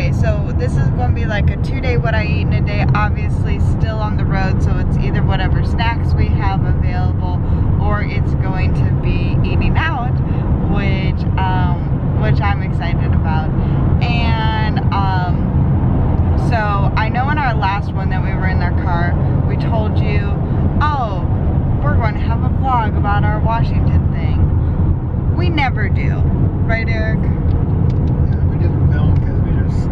anyway, so this is going to be like a 2-day what I eat in a day, obviously still on the road, so it's either whatever snacks we have available, or it's going to be eating out, which I'm excited about. And so I know in our last one that we were in our car, we told you, oh, we're going to have a vlog about our Washington thing. We never do, right, Eric? Yeah, we didn't film because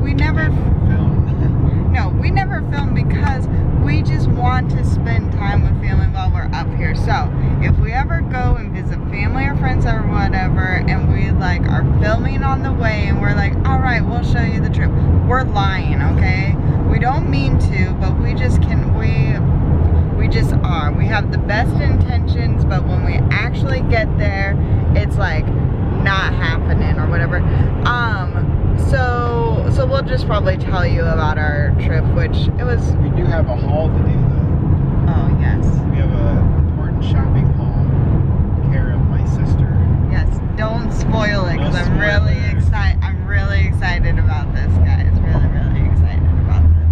we never film. No, we never film because we just want to spend time with family while we're up here. So if we ever go and visit family or friends or whatever, and we like are filming on the way, and we're like, all right, we'll show you the trip, we're lying, okay? We don't mean to, but we just are. We have the best intentions, but when we actually get there, it's like not happening or whatever. So we'll just probably tell you about our trip, which it was. We do have a haul to do though. Oh yes. We have an important shopping haul. Care of my sister. Yes. Don't spoil it, because No I'm really excited. I'm really excited about this, guys. Really excited about this.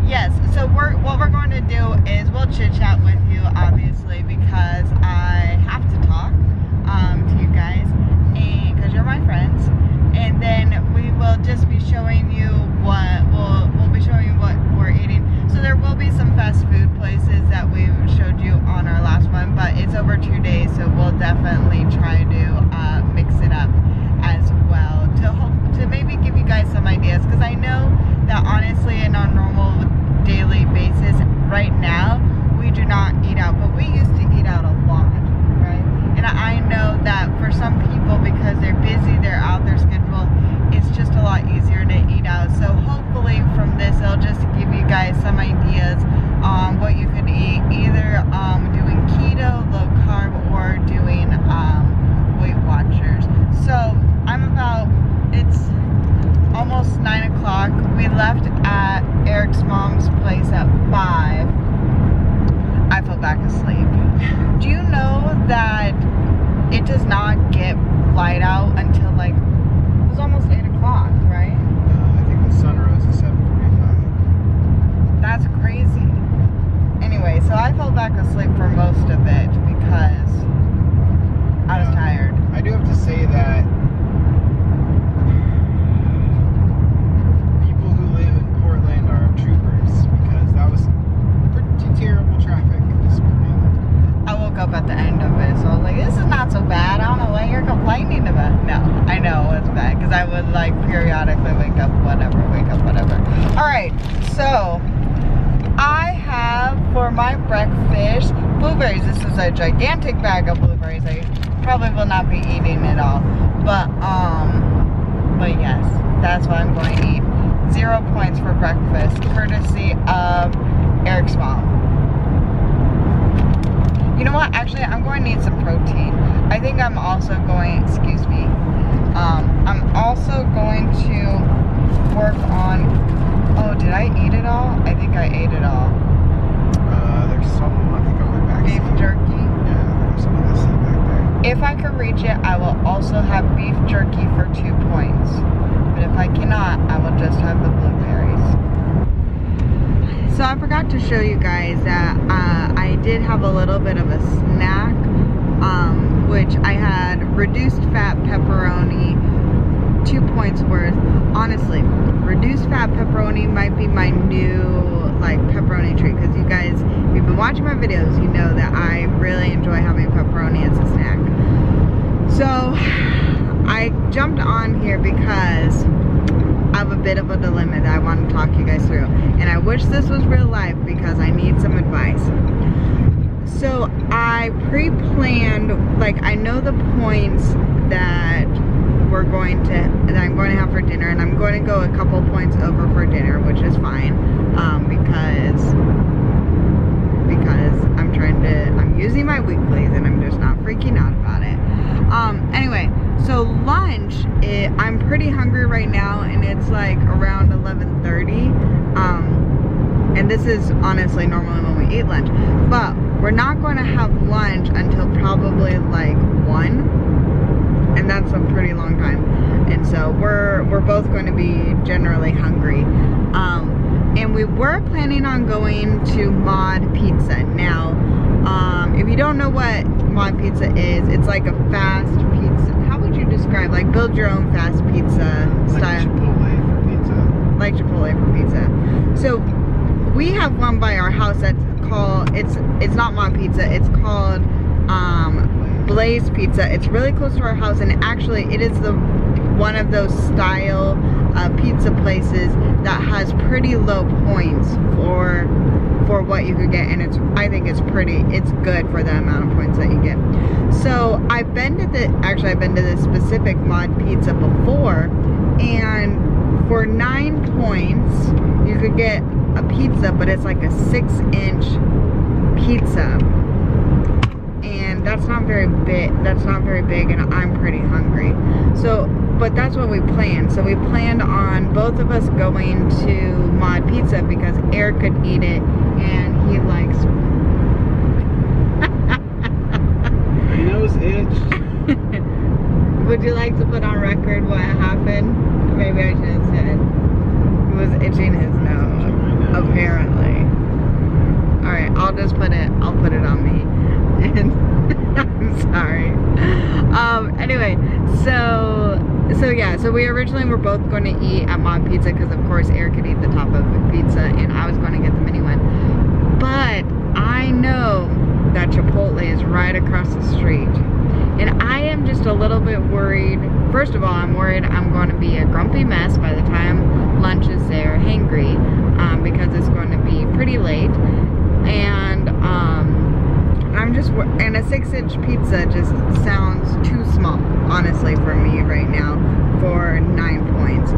Yes. So what we're going to do is we'll chit chat with you, obviously, because I have to talk to you guys, and because you're my friends. And then we will just be showing you what we'll be showing you what we're eating. So there will be some fast food places that we showed you on our last one, but it's over 2 days, so we'll definitely try to mix it up as well to maybe give you guys some ideas, because I know that honestly in our normal daily basis right now we do not eat out, but we used to eat out a lot, right? And I know that for some people, because they're busy, they're out their schedule, it's just a lot easier to eat out. So hopefully from this it'll just give you guys some ideas on what you could eat, either doing keto, low carb, or doing Weight Watchers. So it's almost 9 o'clock. We left at Eric's mom's place at 5. I fell back asleep. Do you know that it does not get light out until like, it was almost 8 o'clock, right? I think the sun rose at 7:45. That's crazy. Anyway, so I fell back asleep for most of it because I was tired. I do have to say that people who live in Portland are troopers, because that was pretty terrible traffic this morning. I woke up at the end of it, so I was like, this is not so bad. I don't know what you're complaining about. No, I know it's bad, because I would like periodically wake up, whatever. Alright, so I have for my breakfast blueberries. This is a gigantic bag of blueberries. I probably will not be eating it all, but yes, that's what I'm going to eat. 0 points for breakfast, courtesy of Eric's mom. You know what? Actually, I'm going to need some protein. I think I'm also going, excuse me, I'm also going to work on, oh, did I eat it all? I think I ate it all. There's some, I think, on my back Beef seat. jerky. Yeah, there's some of that seat back there. If I can reach it, I will also have beef jerky for 2 points. But if I cannot, I will just have the blueberries. So I forgot to show you guys that I did have a little bit of a snack, which I had reduced fat pepperoni, 2 points worth. Honestly, reduced fat pepperoni might be my new like pepperoni treat, because you guys, if you've been watching my videos, you know that I really enjoy having pepperoni as a snack. So I jumped on here because I have a bit of a dilemma that I want to talk you guys through, and I wish this was real life because I need some advice. So I pre-planned, like, I know the points that I'm going to have for dinner, and I'm going to go a couple points over for dinner, which is fine, because I'm using my weeklies and I'm just not freaking out about it. Anyway, so lunch, I'm pretty hungry right now, and it's like around 11:30. And this is honestly normally when we eat lunch, but we're not going to have lunch until probably like 1. and that's a pretty long time. And so we're both going to be generally hungry. And we were planning on going to Mod Pizza. Now, if you don't know what Mod Pizza is, it's like a fast pizza. How would you describe, like, build your own fast pizza style? Like Chipotle for pizza. Like Chipotle for pizza. So we have one by our house that's called, it's not Mod Pizza, it's called Blaze Pizza. It's really close to our house, and actually it is one of those style pizza places that has pretty low points for what you could get, and I think it's good for the amount of points that you get. So I've been to this specific Mod Pizza before, and for 9 points you could get a pizza, but it's like a 6-inch pizza, and that's not very big, and I'm pretty hungry. So, but that's what we planned. So we planned on both of us going to Mod Pizza because Eric could eat it, and he likes My nose itched. Would you like to put on record what happened? Maybe I should have said. He was itching his nose, apparently. Alright, I'll put it on me. And I'm sorry. Anyway, so yeah, so we originally were both going to eat at Mod Pizza because of course Eric could eat the top of the pizza and I was going to get the mini one. But I know that Chipotle is right across the street. And I am just a little bit worried. First of all, I'm worried I'm going to be a grumpy mess by the time lunch is there, hangry, because it's going to be pretty late. And and a 6-inch pizza just sounds too small, honestly, for me right now, for 9 points.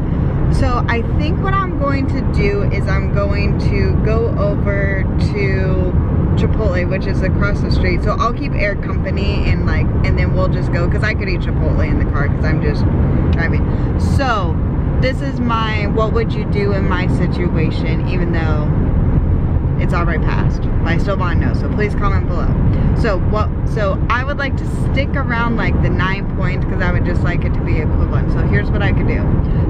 So I think what I'm going to do is I'm going to go over to Chipotle, which is across the street. So I'll keep Eric company and then we'll just go, because I could eat Chipotle in the car because I'm just driving. So this is my what would you do in my situation, even though it's already passed, but I still want to know, so please comment below. So I would like to stick around like the 9 points because I would just like it to be equivalent. So here's what I could do.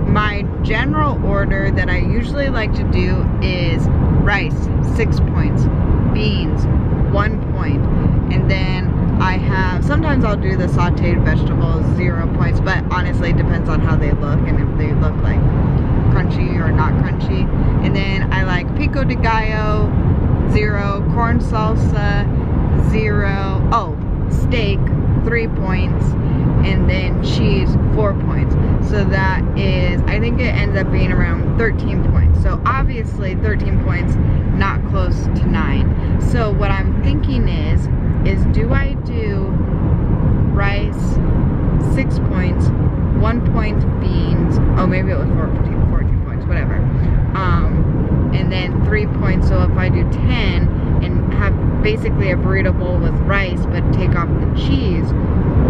My general order that I usually like to do is rice, 6 points, beans, 1 point, and then I have, sometimes I'll do the sauteed vegetables, 0 points, but honestly it depends on how they look and if they look like crunchy or not crunchy. And then I like pico de gallo, 0, corn salsa, 0, steak, 3 points, and then cheese, 4 points. So that is, I think it ends up being around 13 points. So obviously 13 points, not close to 9. So what I'm thinking is do I do rice, 6 points, 1 point beans, maybe it was 14 points, whatever, and then 3 points. So if I do 10 and have basically a burrito bowl with rice but take off the cheese,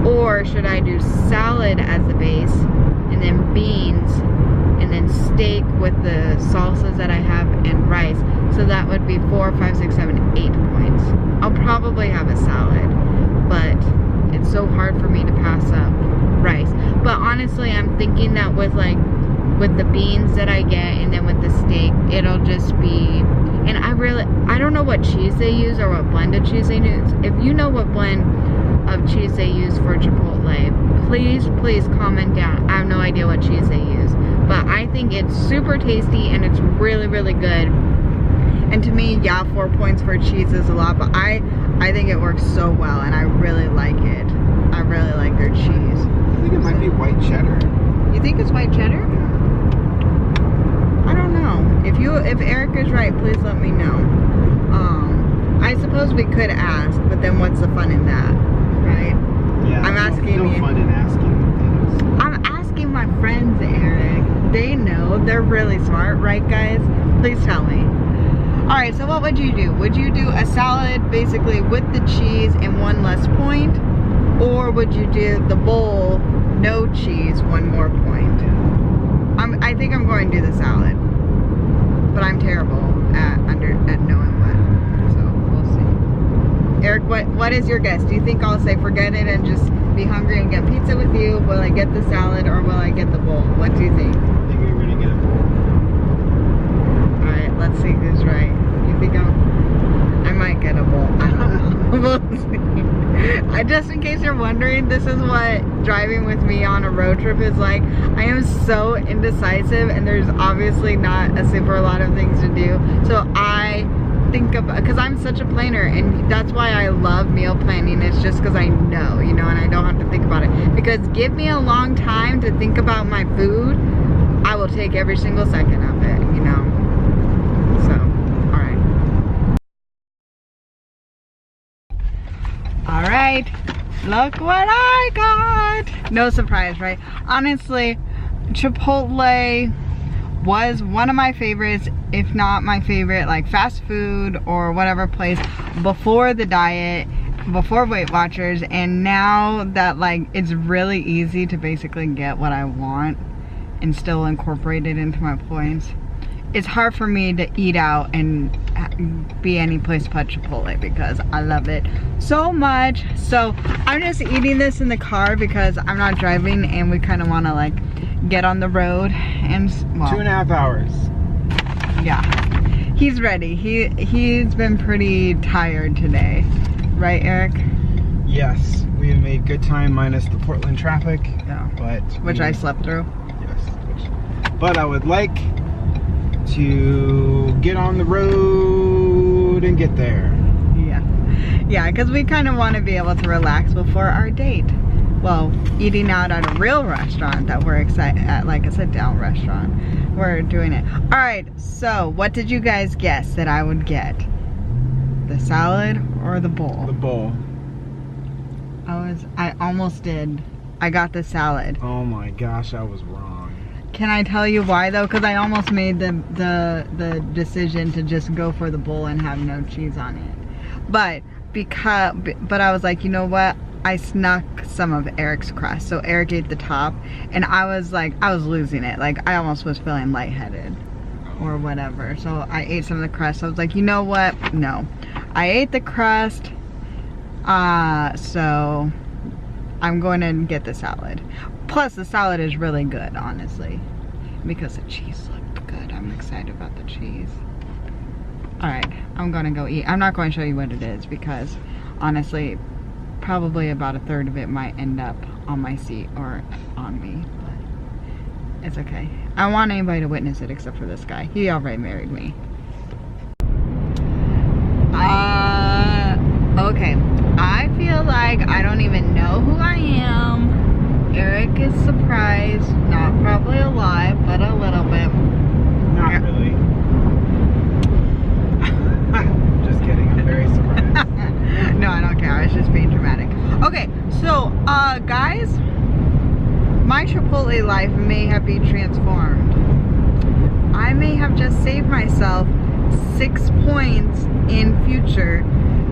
or should I do salad as the base and then beans and then steak with the salsas that I have and rice? So that would be 4, 5, 6, 7, 8 points. I'll probably have a salad, but it's so hard for me to pass up rice. But honestly, I'm thinking that with the beans that I get and then with the steak, it'll just be, and I don't know what cheese they use or what blend of cheese they use. If you know what blend of cheese they use for Chipotle, please comment down. I have no idea what cheese they use, but I think it's super tasty and it's really, really good. And to me, yeah, 4 points for cheese is a lot, but I think it works so well and I really like it. I really like their cheese. I think it might be white cheddar. You think it's white cheddar? I don't know. If Eric is right, please let me know. I suppose we could ask, but then what's the fun in that, right? Yeah. I'm asking no you. Fun in asking things. I'm asking my friends, Eric. They know. They're really smart, right, guys? Please tell me. All right. So what would you do? Would you do a salad basically with the cheese and 1 less point, or would you do the bowl, no cheese, 1 more point? I think I'm going to do the salad, but I'm terrible at knowing what. So we'll see. Eric, What is your guess? Do you think I'll say forget it and just be hungry and get pizza with you? Will I get the salad or will I get the bowl? What do you think? I think you're gonna get a bowl. Alright, let's see who's right. You think I might get a bowl. I don't know. We'll see. Just in case you're wondering, this is what driving with me on a road trip is like. I am so indecisive and there's obviously not a super lot of things to do. So I think about, because I'm such a planner, and that's why I love meal planning. It's just because I know, you know, and I don't have to think about it. Because give me a long time to think about my food, I will take every single second of it, you know. So, all right, look what I got. No surprise, right? Honestly, Chipotle was one of my favorites, if not my favorite, like fast food or whatever place before the diet, before Weight Watchers, and now that like it's really easy to basically get what I want and still incorporate it into my points, it's hard for me to eat out and be any place but Chipotle because I love it so much. So I'm just eating this in the car because I'm not driving and we kind of want to like get on the road and well, 2.5 hours. Yeah, he's ready. He's been pretty tired today, right, Eric? Yes, we have made good time minus the Portland traffic. Yeah, but which I slept through. Yes, but I would like to get on the road and get there. Yeah, because we kind of want to be able to relax before our date. Well, eating out at a real restaurant that we're excited at, like a sit-down restaurant. We're doing it. All right, so what did you guys guess that I would get? The salad or the bowl? The bowl. I almost did. I got the salad. Oh my gosh, I was wrong. Can I tell you why though? Because I almost made the decision to just go for the bowl and have no cheese on it. But I was like, you know what? I snuck some of Eric's crust. So Eric ate the top and I was losing it. Like I almost was feeling lightheaded or whatever. So I ate some of the crust. I was like, you know what? No. I ate the crust. So I'm going to get the salad. Plus the salad is really good, honestly, because the cheese looked good. I'm excited about the cheese. All right, I'm gonna go eat. I'm not going to show you what it is because honestly, probably about a third of it might end up on my seat or on me, but it's okay. I don't want anybody to witness it except for this guy. He already married me. Okay, I feel like I don't even know who I am. Eric is surprised, not probably a lot, but a little bit. Not really. Just kidding, I'm very surprised. No, I don't care, I was just being dramatic. Okay, so, guys, my Chipotle life may have been transformed. I may have just saved myself 6 points in future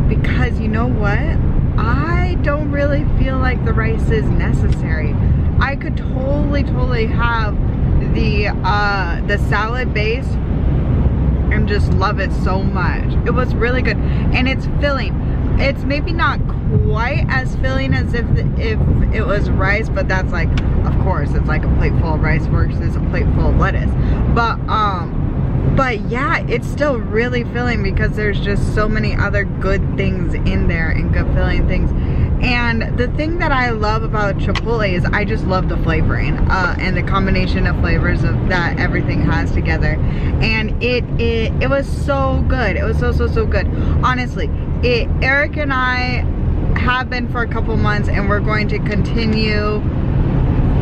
because you know what? I don't really feel like the rice is necessary. I could totally have the salad base and just love it so much. It was really good and it's filling. It's maybe not quite as filling as if it was rice, but that's like, of course, it's like a plate full of rice versus a plate full of lettuce. But yeah, it's still really filling because there's just so many other good things in there and good filling things. And the thing that I love about Chipotle is I just love the flavoring and the combination of flavors of that everything has together. And it was so good. It was so good. Honestly, Eric and I have been for a couple months and we're going to continue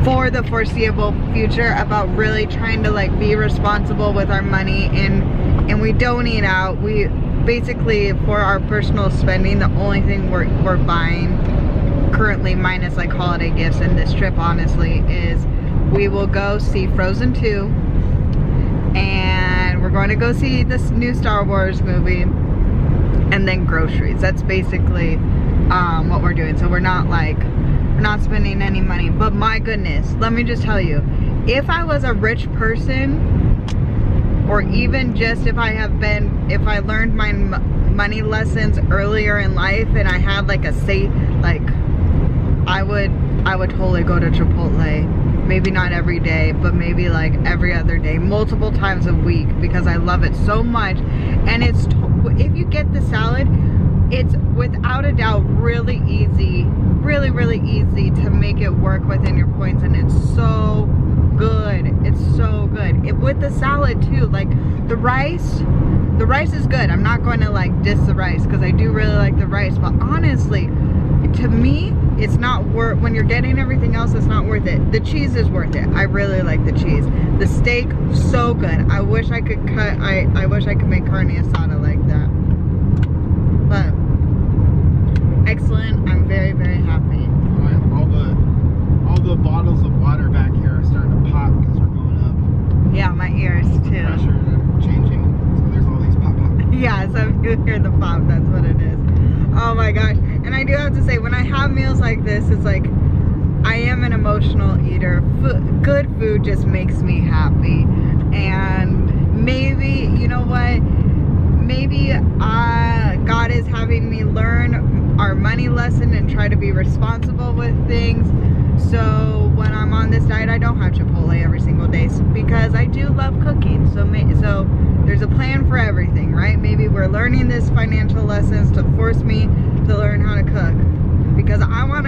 for the foreseeable future about really trying to like be responsible with our money and we don't eat out. We basically, for our personal spending, the only thing we're buying currently, minus like holiday gifts and this trip, honestly, is we will go see Frozen 2 and we're going to go see this new Star Wars movie and then groceries. That's basically what we're doing. So we're not spending any money. But my goodness, let me just tell you, if I was a rich person, or even just if I learned my money lessons earlier in life and I had like a say, like I would totally go to Chipotle. Maybe not every day, but maybe like every other day, multiple times a week, because I love it so much. And it's, if you get the salad, it's without a doubt really easy, really easy to make it work within your points, and it's so good. It's so good. With the salad too, like the rice is good. I'm not going to like diss the rice because I do really like the rice, but honestly, to me, it's not worth, when you're getting everything else, it's not worth it. The cheese is worth it. I really like the cheese. The steak, so good. I wish I could I wish I could make carne asada like that. But excellent. I'm very happy. All the bottles of water back here are starting to pop because we're going up. Yeah, my ears too. Pressure are changing, so there's all these pop. Yeah, so if you hear the pop, that's what it is. Oh my gosh. And I do have to say, when I have meals like this, it's like, I am an emotional eater. Good food just makes me happy. And maybe, you know what? Maybe God is having me learn our money lesson and try to be responsible with things. So when I'm on this diet, I don't have Chipotle every single day because I do love cooking. So there's a plan for everything, right? Maybe we're learning this financial lessons to force me to learn how to cook, because I want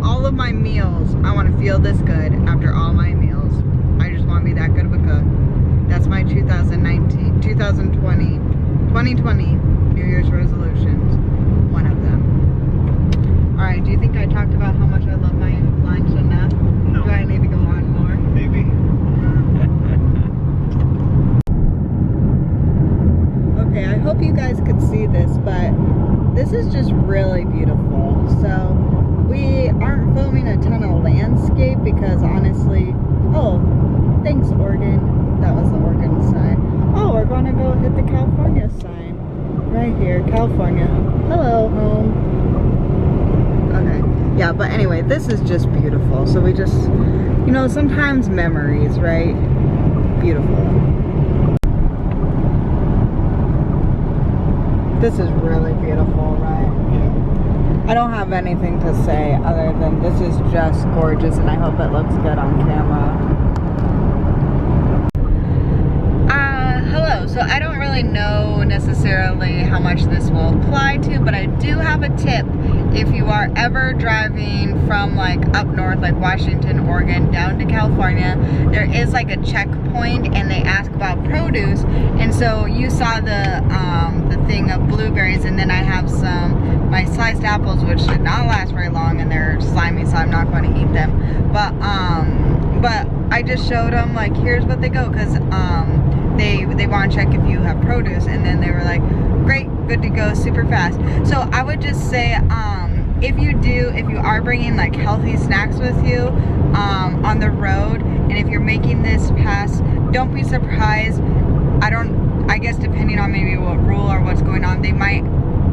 all of my meals. I want to feel this good after all my meals. I just want to be that good of a cook. That's my 2020 New Year's resolutions. One of them. All right. Do you think I talked about how much I love my lunch enough? No. Do I need to go on more? Maybe. Okay, I hope you guys could see this, but this is just really beautiful. So we aren't filming a ton of landscape because honestly, oh, thanks Oregon. That was the Oregon sign. Oh, we're going to go hit the California sign. Right here, California. Hello, home. Okay, yeah, but anyway, this is just beautiful. So we just, you know, sometimes memories, right? Beautiful. This is really beautiful, right? Yeah. I don't have anything to say other than this is just gorgeous, and I hope it looks good on camera. Hello. So I don't really know necessarily how much this will apply to, but I do have a tip. If you are ever driving from like up north, like Washington, Oregon, down to California, there is like a checkpoint and they ask about produce. And so you saw the thing of blueberries, and then I have my sliced apples, which did not last very long and they're slimy, so I'm not going to eat them. But I just showed them like, here's what they go, because they want to check if you have produce, and then they were like, great, good to go, super fast. So I would just say, if you are bringing like healthy snacks with you on the road, and if you're making this pass, don't be surprised. I guess depending on maybe what rule or what's going on, they might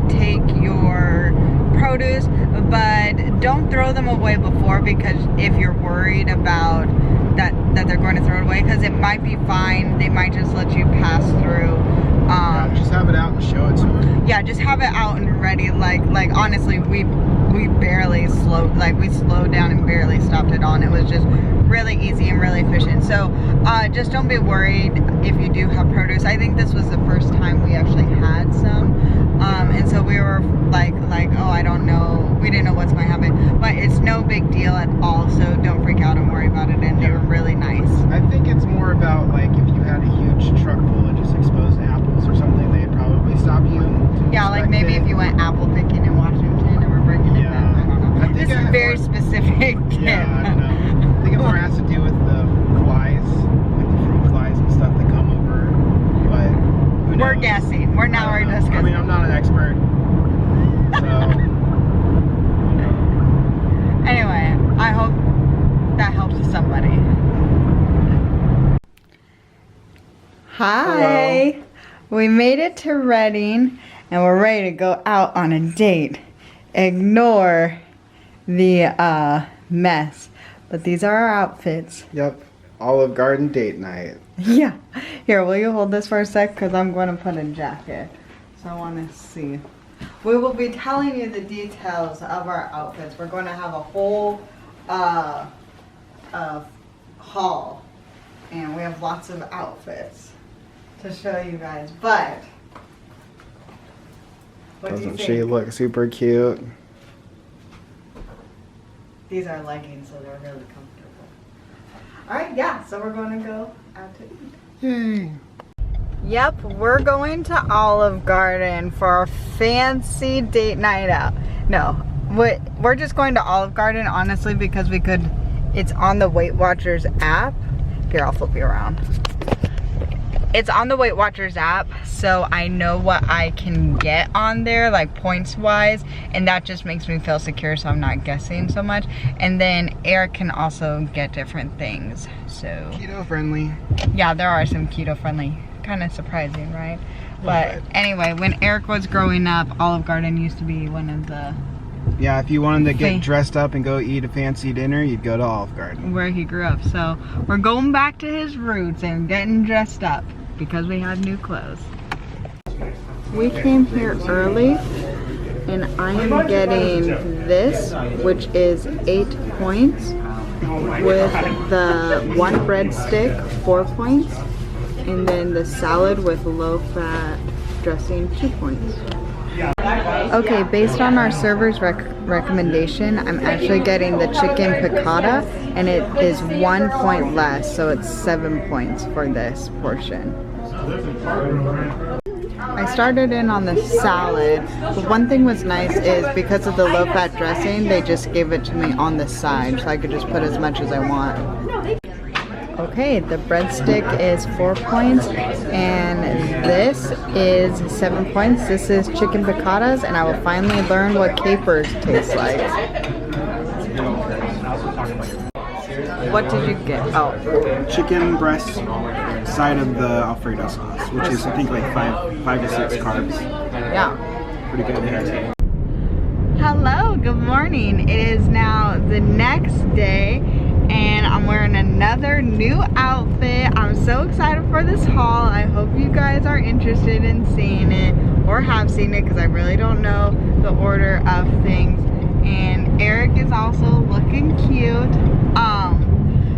take your produce, but don't throw them away before, because if you're worried about that they're going to throw it away, because it might be fine, they might just let you pass through. Yeah, just have it out and show it to them. Yeah, just have it out and ready. Like honestly, we barely slowed down and barely stopped it on. It was just really easy and really efficient. So just don't be worried if you do have produce. I think this was the first time we actually had some, and so we were like oh, I don't know, we didn't know what's going to happen, but it's no big deal at all, so don't freak out and worry about it. And they were really nice. I think it's more about like if you had a huge truck full of just exposed apples or something, they'd probably stop you. Yeah, like maybe if you went apple picking in Washington and we're bringing it back. I don't know. This is very specific. Yeah, I don't know. I think it more has to do with the flies, like the fruit flies and stuff that come over. But who knows? We're guessing. We're just guessing. I mean, I'm not an expert. So. Anyway, I hope that helps somebody. Hi. Hello. We made it to Reading and we're ready to go out on a date. Ignore the mess. But these are our outfits. Yep. Olive Garden date night. Yeah. Here, will you hold this for a sec? Because I'm going to put a jacket. So I want to see. We will be telling you the details of our outfits. We're going to have a whole haul, and we have lots of outfits to show you guys. But what do you Doesn't think? she look super cute? These are leggings, so they're really comfortable. All right, yeah. So we're going to go out to eat. Yay! Yep, we're going to Olive Garden for our fancy date night out. No, we're just going to Olive Garden, honestly, because we could, it's on the Weight Watchers app. Here, I'll flip you around. It's on the Weight Watchers app, so I know what I can get on there, like points wise, and that just makes me feel secure, so I'm not guessing so much. And then Eric can also get different things, so. Keto friendly. Yeah, there are some keto friendly. Kind of surprising, right? But anyway, when Eric was growing up, Olive Garden used to be one of the... Yeah, if you wanted to get dressed up and go eat a fancy dinner, you'd go to Olive Garden. Where he grew up. So we're going back to his roots and getting dressed up because we had new clothes. We came here early and I am getting this, which is 8 points, with the one breadstick, 4 points, and then the salad with low-fat dressing, 2 points. Okay, based on our server's recommendation, I'm actually getting the chicken piccata, and it is 1 point less, so it's 7 points for this portion. I started in on the salad, but one thing was nice is because of the low-fat dressing, they just gave it to me on the side, so I could just put as much as I want. Okay, the breadstick is 4 points, and this is 7 points. This is chicken piccatas, and I will finally learn what capers taste like. What did you get? Oh. Chicken breast side of the Alfredo sauce, which is I think like 5 to 6 carbs. Yeah. Pretty good. Hello, good morning. It is now the next day, and I'm wearing another new outfit. I'm so excited for this haul. I hope you guys are interested in seeing it or have seen it, because I really don't know the order of things. And Eric is also looking cute.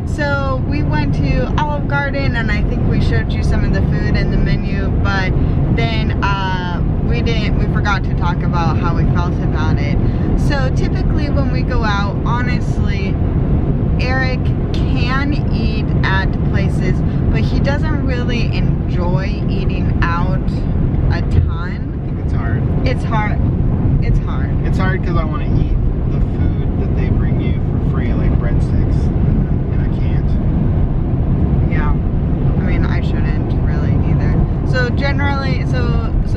So we went to Olive Garden, and I think we showed you some of the food and the menu, but then we forgot to talk about how we felt about it. So typically when we go out, honestly, Eric can eat at places, but he doesn't really enjoy eating out a ton. It's hard. It's hard. It's hard. It's hard because I want to eat the food that they bring you for free, like breadsticks, and I can't. Yeah. I mean, I shouldn't really either. So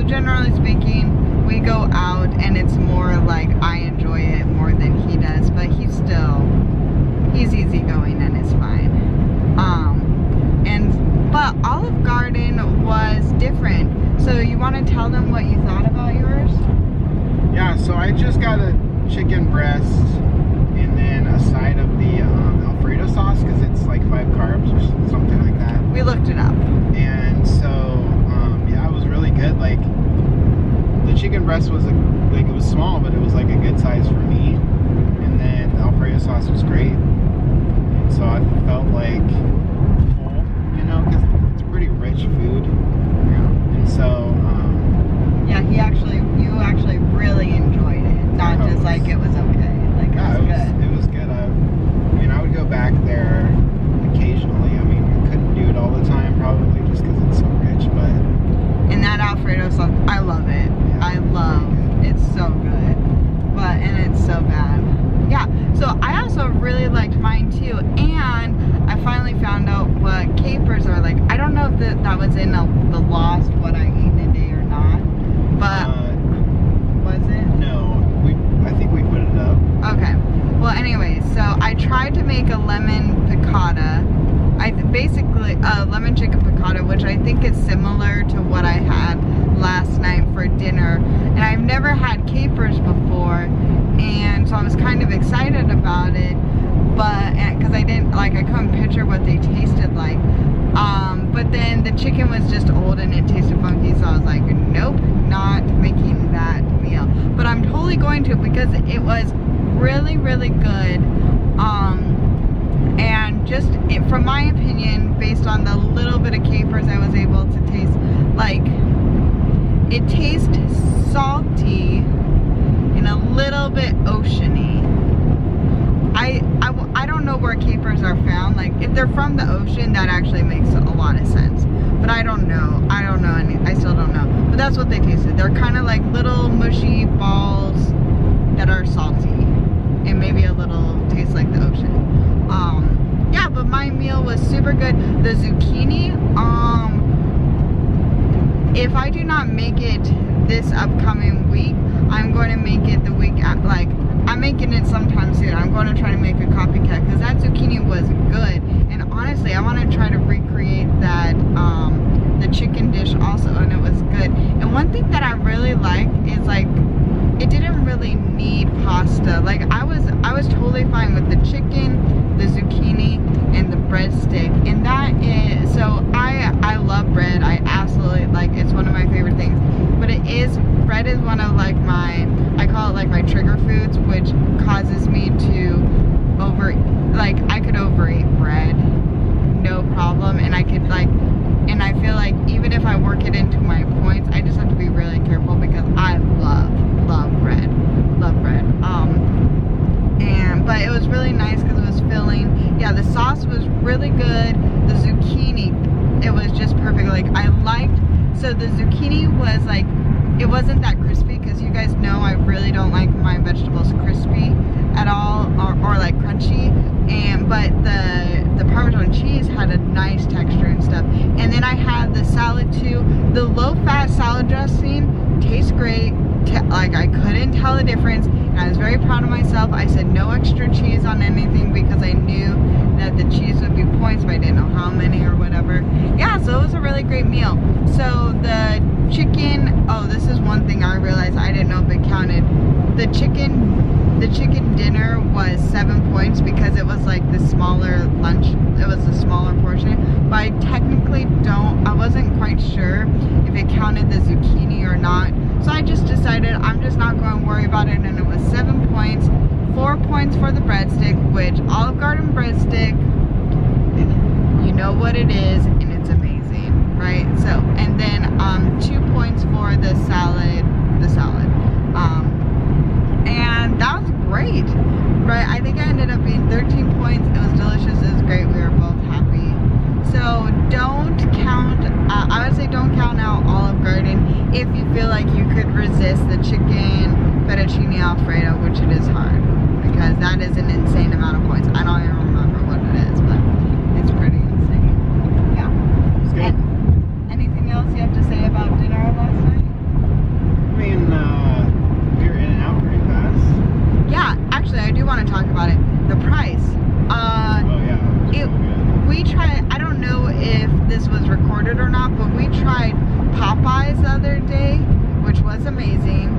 generally speaking, we go out and it's more like I enjoy it more than he does, but he's easygoing and it's fine. But Olive Garden was different. So you want to tell them what you thought about yours? Yeah, so I just got a chicken breast and then a side of the Alfredo sauce, because it's like 5 carbs or something like that. We looked it up. And so, yeah, it was really good. Like, the chicken breast was it was small, but it was like a good size for me. And then the Alfredo sauce was great. And so I felt like full, you know, because it's pretty rich food. Yeah. And so, yeah, you actually really enjoyed it. Not just like it was okay. Like it was good. It was good. I mean, I would go back there occasionally. I mean, I couldn't do it all the time, probably, just because it's so rich, but... And that Alfredo sauce, I love it. Yeah, I love it. It's so good. And it's so bad. Yeah, so I also really liked mine too. And I finally found out what capers are like. I don't know if that was in the Lost What I Eat in a Day or not. But, was it? No, I think we put it up. Okay. Well, anyway, so I tried to make a lemon piccata. Basically a lemon chicken piccata, which I think is similar to what I had last night for dinner. And I've never had capers before, and so I was kind of excited about it, but because I couldn't picture what they tasted like. But then the chicken was just old and it tasted funky, so I was like, nope, not making that meal, but I'm totally going to because it was really, really good. And just from my opinion, based on the little bit of capers I was able to taste, like, it tastes salty and a little bit oceany. I don't know where capers are found. Like, if they're from the ocean, that actually makes a lot of sense. But I don't know. I still don't know. But that's what they tasted. They're kind of like little mushy balls that are salty and maybe a little taste like the ocean. Yeah, but my meal was super good. The zucchini, if I do not make it this upcoming week, I'm going to make it the week at, like, I'm making it sometime soon. I'm going to try to make a copycat because that zucchini was good. And honestly, I want to try to recreate that, the chicken dish also, and it was good. And one thing that I really like is, like, it didn't really need pasta. Like, I was totally fine with the chicken, the zucchini, and the breadstick. And that is, so I love bread. I absolutely, like, it's one of my favorite things. But bread is one of, like, I call it like my trigger foods, which causes me to I could overeat bread, no problem. And I could, like, and I feel like even if I work it into my points, I just have to be really careful because I love bread. But it was really nice because it was filling. Yeah, the sauce was really good. The zucchini, it was just perfect. Like, so the zucchini was like, it wasn't that crispy because you guys know I really don't like my vegetables crispy at all or like crunchy. But the Parmesan cheese had a nice texture and stuff. And then I had the salad too. The low-fat salad dressing tastes great. Like, I couldn't tell the difference. And I was very proud of myself. I said no extra cheese on anything because I knew that the cheese would be points, but I didn't know how many or whatever. Yeah, so it was a really great meal. So the chicken, oh, this is one thing I realized I didn't know if it counted. The chicken dinner was 7 points because it was like the smaller lunch. It was a smaller portion. But I technically I wasn't quite sure if it counted the zucchini or not. So I just decided I'm just not going to worry about it, and it was 7 points. 4 points for the breadstick, which Olive Garden breadstick, you know what it is, and it's amazing, right? So, and then 2 points for the salad, and that was great, right? I think I ended up being 13 points. It was delicious. It was great. We were both happy. So don't count. I would say don't count out Olive Garden if you feel like you could resist the chicken fettuccine alfredo, which it is hard because that is an insane amount of points. I don't even remember what it is, but it's pretty insane. Yeah. It's good. Anything else you have to say about dinner last night? I mean, you're in and out pretty fast. Yeah, actually, I do want to talk about it. The price. Oh yeah. We tried, I don't know if this was recorded or not, but we tried Popeyes the other day, which was amazing.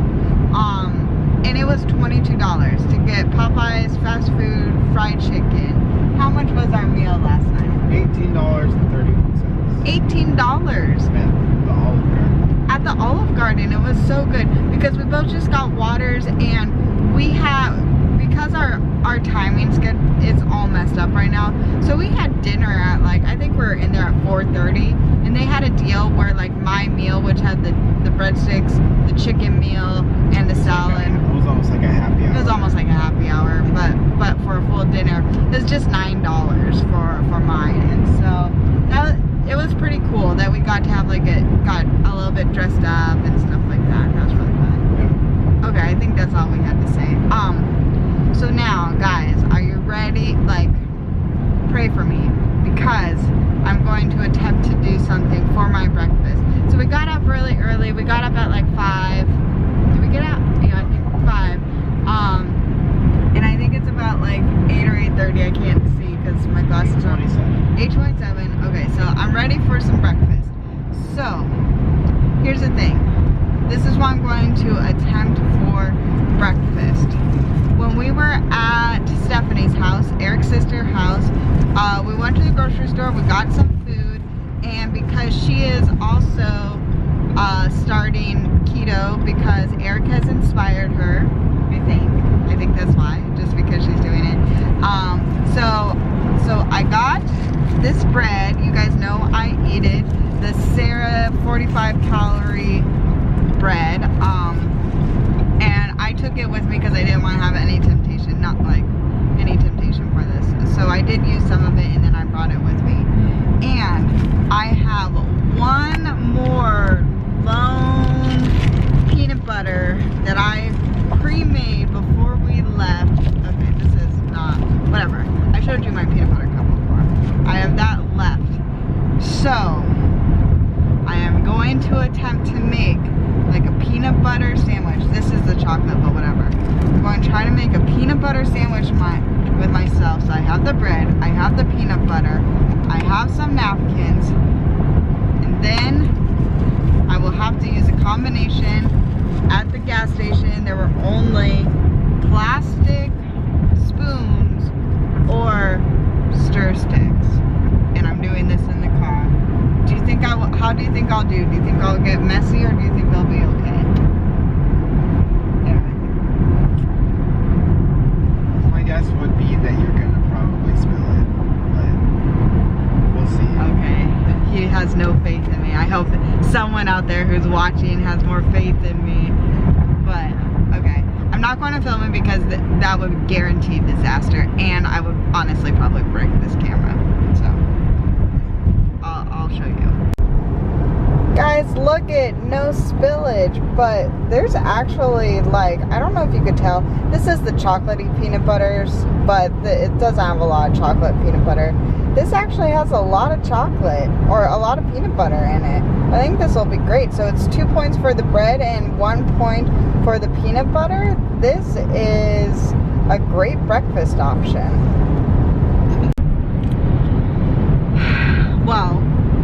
And it was $22 to get Popeyes fast food fried chicken. How much was our meal last night? $18.31. $18. At the Olive Garden. At the Olive Garden, it was so good because we both just got waters, and we have, because our timing schedule is all messed up right now, so we had dinner at, like, I think we were in there at 4:30, and they had a deal where, like, my meal, which had the breadsticks, the chicken meal, and the salad. It was almost like a happy hour. It was almost like a happy hour, but for a full dinner, it was just $9 for mine, and so it was pretty cool that we got to have, like, got a little bit dressed up and stuff like that. That was really fun. Yeah. Okay, I think that's all we had to say. So now, guys, are you ready? Like, pray for me because I'm going to attempt to do something for my breakfast. So we got up really early. We got up at like 5. Did we get out? Yeah, I think 5. And I think it's about like 8 or 8:30. I can't see because my glasses are 8:27. Okay, so I'm ready for some breakfast. So here's the thing. This is what I'm going to attempt for breakfast. When we were at Stephanie's house, Eric's sister's house, we went to the grocery store, we got some food, and because she is also starting keto inspired her, I think that's why, just because she's doing it. So I got this bread. You guys know I eat it. The Sarah 45 calorie bread. And I took it with me because I didn't want to have any temptation, not like any temptation for this. So I did use some of it and then I brought it with me. And I have one more lone peanut butter that I pre-made before we left. Okay, this is not, whatever. I showed you my peanut butter cup before. I have that left. So, I am going to attempt to make like a peanut butter sandwich. This is the chocolate, but whatever. I'm going to try to make a peanut butter sandwich with myself. So I have the bread, I have the peanut butter, I have some napkins, and then I will have to use a combination. At the gas station, there were only plastic spoons or stir sticks, and I'm doing this in the car. Do you think how do you think I'll do? Do you think I'll get messy or do you think I'll be okay? Anyway. My guess would be that you're gonna probably spill it, but we'll see. Okay. He has no faith in me. I hope someone out there who's watching has more faith in me. But, okay. I'm not going to film it because that would guarantee disaster, and I would honestly probably break this camera. So, I'll show you. Guys, look at no spillage, but there's actually like, I don't know if you could tell, this is the chocolatey peanut butters, but it doesn't have a lot of chocolate peanut butter. This actually has a lot of chocolate, or a lot of peanut butter in it. I think this will be great. So it's 2 points for the bread and 1 point for the peanut butter. This is a great breakfast option. Well,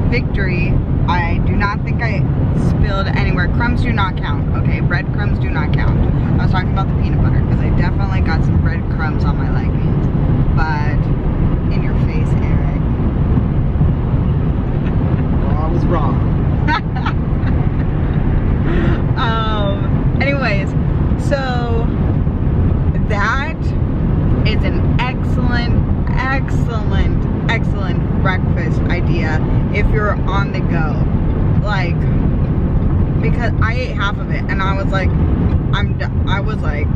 victory. I do not think I spilled anywhere. Crumbs do not count. Okay, breadcrumbs do not count. I was talking about the peanut butter because I definitely got some breadcrumbs on my leggings. But in your face, Eric. Well, I was wrong. Anyways, so that is an excellent breakfast idea if you're on the go. Like, because I ate half of it and I was like, I was like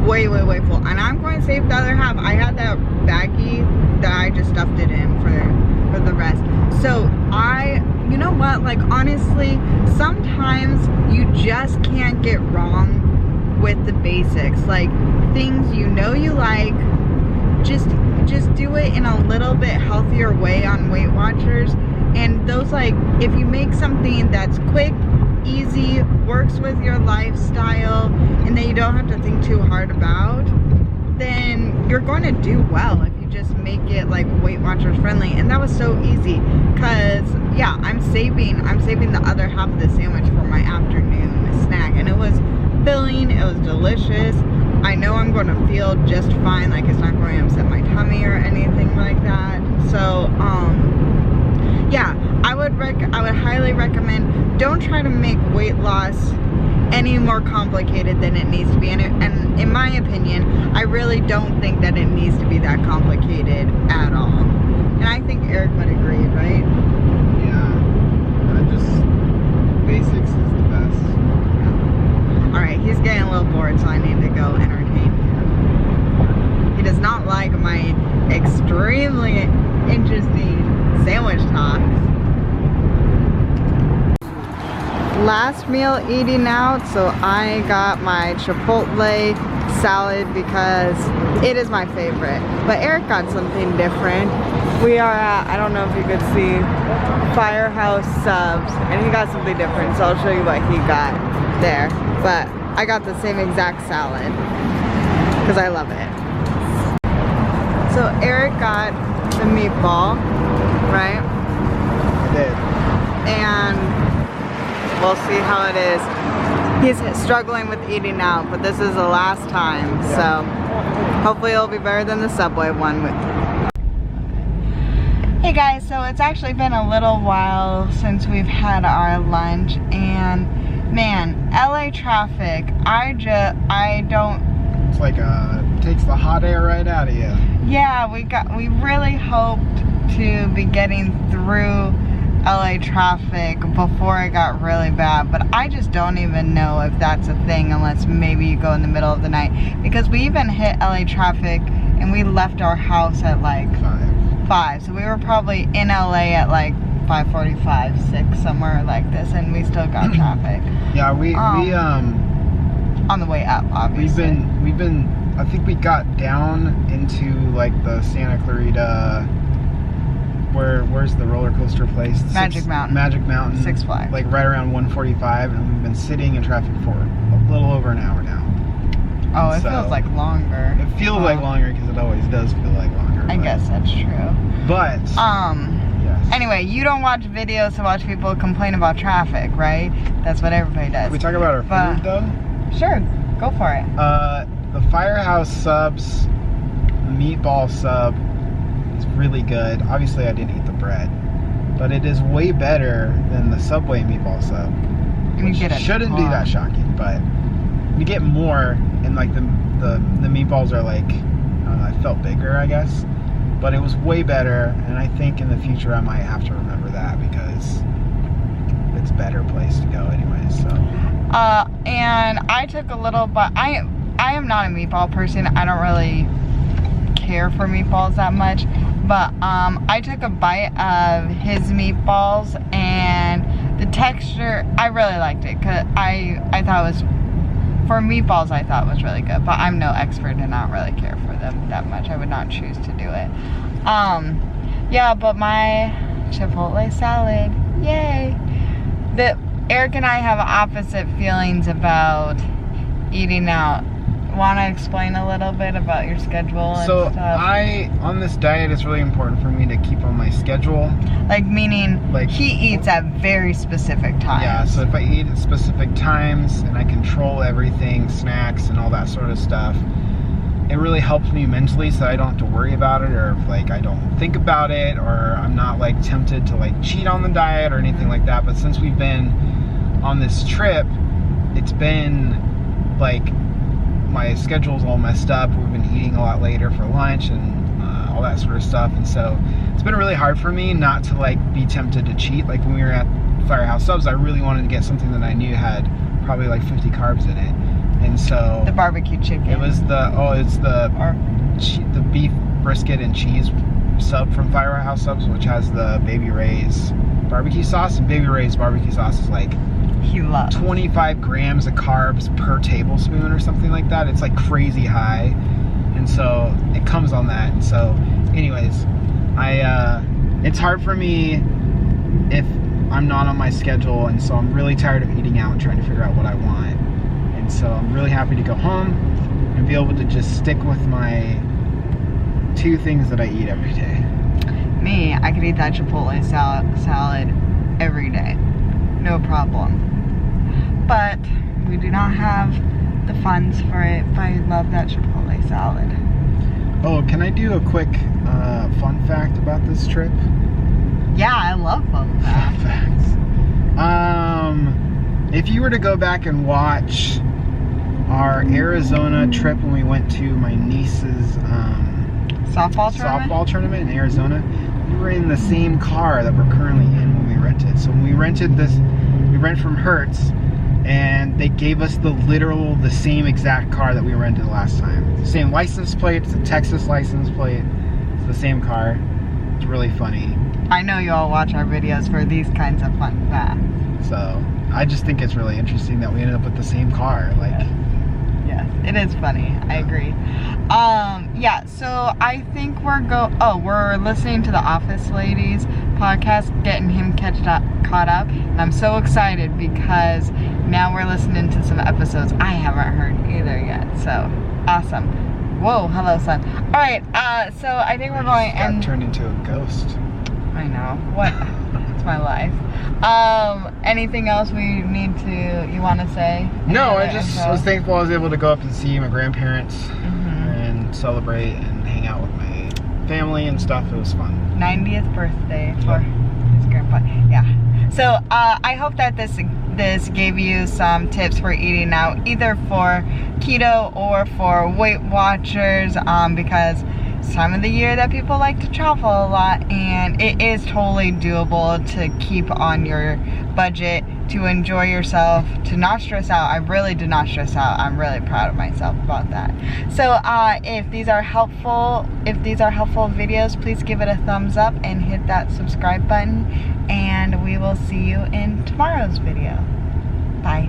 way full, and I'm going to save the other half. I had that baggie that I just stuffed it in for the rest. So you know what, like honestly, sometimes you just can't get wrong with the basics. Like things you know you like, just do it in a little bit healthier way on Weight Watchers. And those, like, if you make something that's quick, easy, works with your lifestyle, and that you don't have to think too hard about, then you're going to do well if you just make it like Weight Watchers friendly. And that was so easy because yeah, I'm saving the other half of the sandwich for my afternoon snack, and it was filling, it was delicious. I know I'm going to feel just fine, like it's not going to upset my tummy or anything like that. So yeah, I would highly recommend, don't try to make weight loss any more complicated than it needs to be. And in my opinion, I really don't think that it needs to be that complicated at all. And I think Eric would agree, right? Yeah, just basics is the best. Alright, he's getting a little bored, so I need to go entertain him. He does not like my extremely interesting sandwich talk. Last meal eating out, so I got my Chipotle salad because it is my favorite. But Eric got something different. We are at, I don't know if you could see, Firehouse Subs, and he got something different, so I'll show you what he got there. But I got the same exact salad because I love it. So Eric got the meatball, right? I did. And we'll see how it is. He's struggling with eating out, but this is the last time, so hopefully it'll be better than the Subway one. Hey Hey guys, so it's actually been a little while since we've had our lunch, and man, LA traffic, I don't... It's like takes the hot air right out of you. Yeah, we really hoped to be getting through LA traffic before it got really bad, but I just don't even know if that's a thing unless maybe you go in the middle of the night, because we even hit LA traffic and we left our house at like 5, so we were probably in LA at like 5:45, 6, somewhere like this, and we still got traffic. Yeah, we on the way up, obviously. We've been I think we got down into like the Santa Clarita, where's the roller coaster place? Magic Mountain. Six Flags. Like right around 1:45, and we've been sitting in traffic for a little over an hour now. Oh, it feels like longer. It feels like longer because it always does feel like longer. I guess that's true. But yes. Anyway, you don't watch videos to watch people complain about traffic, right? That's what everybody does. Can we talk about our food though? Sure, go for it. The Firehouse subs, meatball sub is really good. Obviously, I didn't eat the bread, but it is way better than the Subway meatball sub. Which shouldn't be that shocking, but you get more, and like the meatballs are like, I don't know, I felt bigger, I guess, but it was way better, and I think in the future I might have to remember that because it's a better place to go anyway. So and I took a little, but I am not a meatball person. I don't really care for meatballs that much, but I took a bite of his meatballs, and the texture, I really liked it, because I thought it was, for meatballs, I thought it was really good, but I'm no expert and I don't really care for them that much. I would not choose to do it. Yeah, but my Chipotle salad, yay. Eric and I have opposite feelings about eating out. Want to explain a little bit about your schedule and stuff? So on this diet, it's really important for me to keep on my schedule. Like, meaning, like, he eats at very specific times. Yeah, so if I eat at specific times and I control everything, snacks and all that sort of stuff, it really helps me mentally so I don't have to worry about it, or if, like, I don't think about it, or I'm not like tempted to like cheat on the diet or anything like that. But since we've been on this trip, it's been like my schedule's all messed up. We've been eating a lot later for lunch and all that sort of stuff, and so it's been really hard for me not to like be tempted to cheat. Like when we were at Firehouse Subs, I really wanted to get something that I knew had probably like 50 carbs in it, and so the barbecue chicken. It was the beef brisket and cheese sub from Firehouse Subs, which has the Baby Ray's barbecue sauce, and Baby Ray's barbecue sauce is like 25 grams of carbs per tablespoon or something like that. It's like crazy high, and so it comes on that. And so anyways, it's hard for me if I'm not on my schedule, and so I'm really tired of eating out and trying to figure out what I want. And so I'm really happy to go home and be able to just stick with my 2 things that I eat every day. Me, I could eat that Chipotle salad every day, no problem. But we do not have the funds for it, but I love that Chipotle salad. Oh, can I do a quick fun fact about this trip? Yeah, I love fun facts. If you were to go back and watch our Arizona trip when we went to my niece's softball tournament in Arizona, we were in the same car that we're currently in when we rented. So when we rented this, we rent from Hertz, and they gave us the same exact car that we rented last time. The same license plate, it's a Texas license plate, it's the same car. It's really funny. I know you all watch our videos for these kinds of fun facts. So I just think it's really interesting that we ended up with the same car. Like, yes, it is funny. I agree. Yeah, so I think we're listening to the Office Ladies podcast, getting him caught up, and I'm so excited because now we're listening to some episodes I haven't heard either yet. So awesome. Whoa, hello, son. All right, so I think we're going and turned into a ghost. I know. What? It's my life. Anything else you want to say? No, I just was thankful I was able to go up and see my grandparents and celebrate and hang out with my family and stuff. It was fun. 90th birthday for his grandpa. Yeah. So I hope that this gave you some tips for eating out, either for keto or for Weight Watchers, because it's time of the year that people like to travel a lot, and it is totally doable to keep on your budget, to enjoy yourself, to not stress out. I really did not stress out. I'm really proud of myself about that. So if these are helpful videos, please give it a thumbs up and hit that subscribe button, and we will see you in tomorrow's video. Bye.